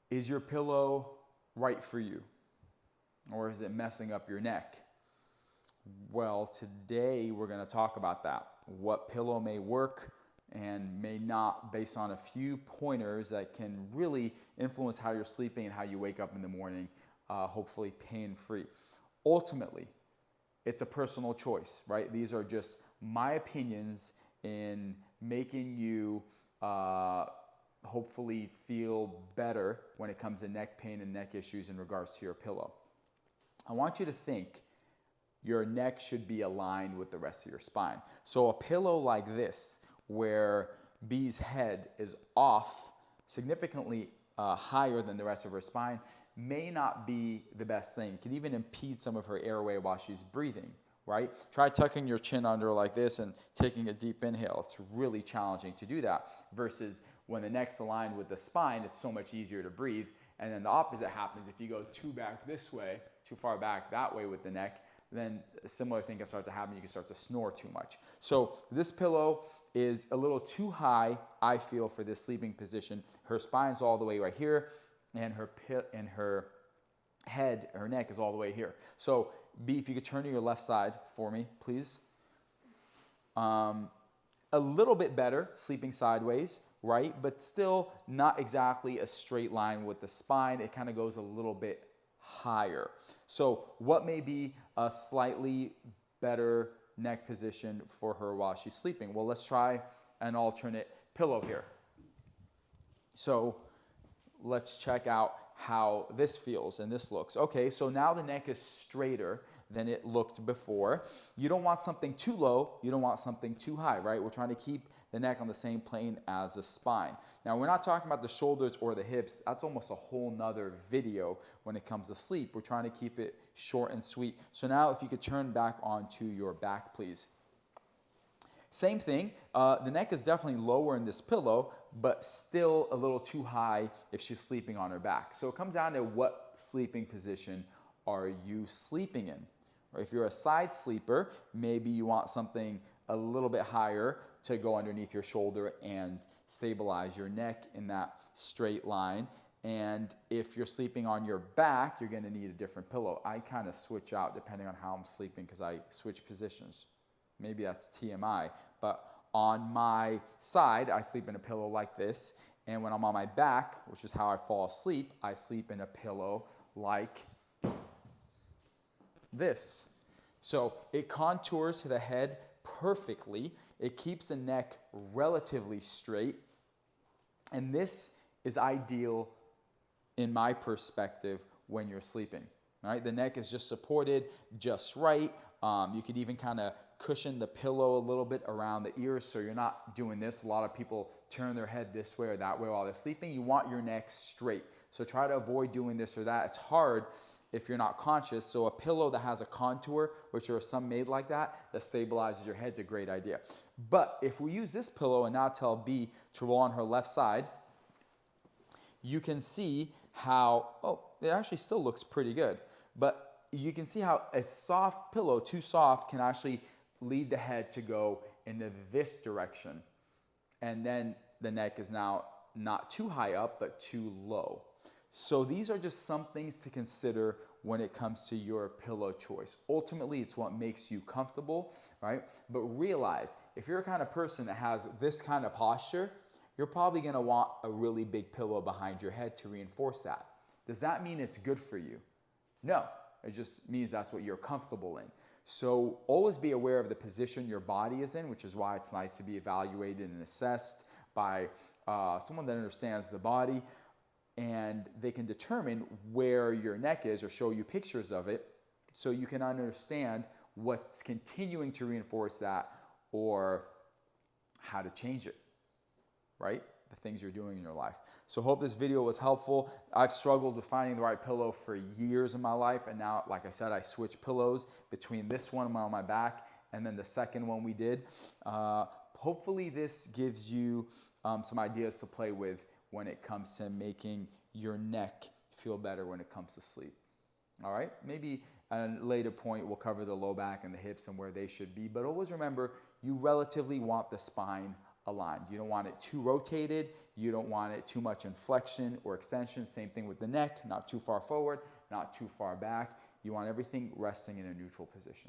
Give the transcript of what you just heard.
Is your pillow right for you? Or is it messing up your neck? Well, today we're going to talk about that. What pillow may work and may not, based on a few pointers that can really influence how you're sleeping and how you wake up in the morning, hopefully pain-free. Ultimately, it's a personal choice, right? These are just my opinions in making you hopefully feel better when it comes to neck pain and neck issues in regards to your pillow. I want you to think your neck should be aligned with the rest of your spine. So a pillow like this, where B's head is off significantly higher than the rest of her spine, may not be the best thing. It can even impede some of her airway while she's breathing, right? Try tucking your chin under like this and taking a deep inhale. It's really challenging to do that versus when the neck's aligned with the spine, it's so much easier to breathe. And then the opposite happens if you go too back this way, too far back that way with the neck, then a similar thing can start to happen. You can start to snore too much. So this pillow is a little too high, I feel, for this sleeping position. Her spine's all the way right here, and her head, her neck is all the way here. So B, if you could turn to your left side for me, please. A little bit better sleeping sideways, right? But still not exactly a straight line with the spine. It kind of goes a little bit higher. So what may be a slightly better neck position for her while she's sleeping? Well, let's try an alternate pillow here. So let's check out how this feels and this looks. Okay, so now the neck is straighter than it looked before. You don't want something too low, you don't want something too high, right? We're trying to keep the neck on the same plane as the spine. Now, we're not talking about the shoulders or the hips. That's almost a whole nother video when it comes to sleep. We're trying to keep it short and sweet. So now if you could turn back onto your back, please. Same thing, the neck is definitely lower in this pillow, but still a little too high if she's sleeping on her back. So it comes down to what sleeping position are you sleeping in? Or if you're a side sleeper, maybe you want something a little bit higher to go underneath your shoulder and stabilize your neck in that straight line. And if you're sleeping on your back, you're gonna need a different pillow. I kind of switch out depending on how I'm sleeping because I switch positions. Maybe that's TMI, but on my side, I sleep in a pillow like this. And when I'm on my back, which is how I fall asleep, I sleep in a pillow like this. So it contours to the head perfectly. It keeps the neck relatively straight. And this is ideal in my perspective when you're sleeping. All right, the neck is just supported just right. You could even kind of cushion the pillow a little bit around the ears so you're not doing this. A lot of people turn their head this way or that way while they're sleeping. You want your neck straight. So try to avoid doing this or that. It's hard if you're not conscious. So a pillow that has a contour, which are some made like that stabilizes your head, is a great idea. But if we use this pillow and now tell B to roll on her left side, you can see how, oh, it actually still looks pretty good. But you can see how a soft pillow, too soft, can actually lead the head to go into this direction. And then the neck is now not too high up, but too low. So these are just some things to consider when it comes to your pillow choice. Ultimately, it's what makes you comfortable, right? But realize, if you're a kind of person that has this kind of posture, you're probably gonna want a really big pillow behind your head to reinforce that. Does that mean it's good for you? No, it just means that's what you're comfortable in. So always be aware of the position your body is in, which is why it's nice to be evaluated and assessed by someone that understands the body, and they can determine where your neck is or show you pictures of it so you can understand what's continuing to reinforce that or how to change it, right? The things you're doing in your life. So hope this video was helpful. I've struggled with finding the right pillow for years in my life, and now, like I said, I switch pillows between this one on my back and then the second one we did. Hopefully this gives you some ideas to play with when it comes to making your neck feel better when it comes to sleep. All right, maybe at a later point we'll cover the low back and the hips and where they should be, but always remember you relatively want the spine aligned. You don't want it too rotated. You don't want it too much in flexion or extension. Same thing with the neck, not too far forward, not too far back. You want everything resting in a neutral position.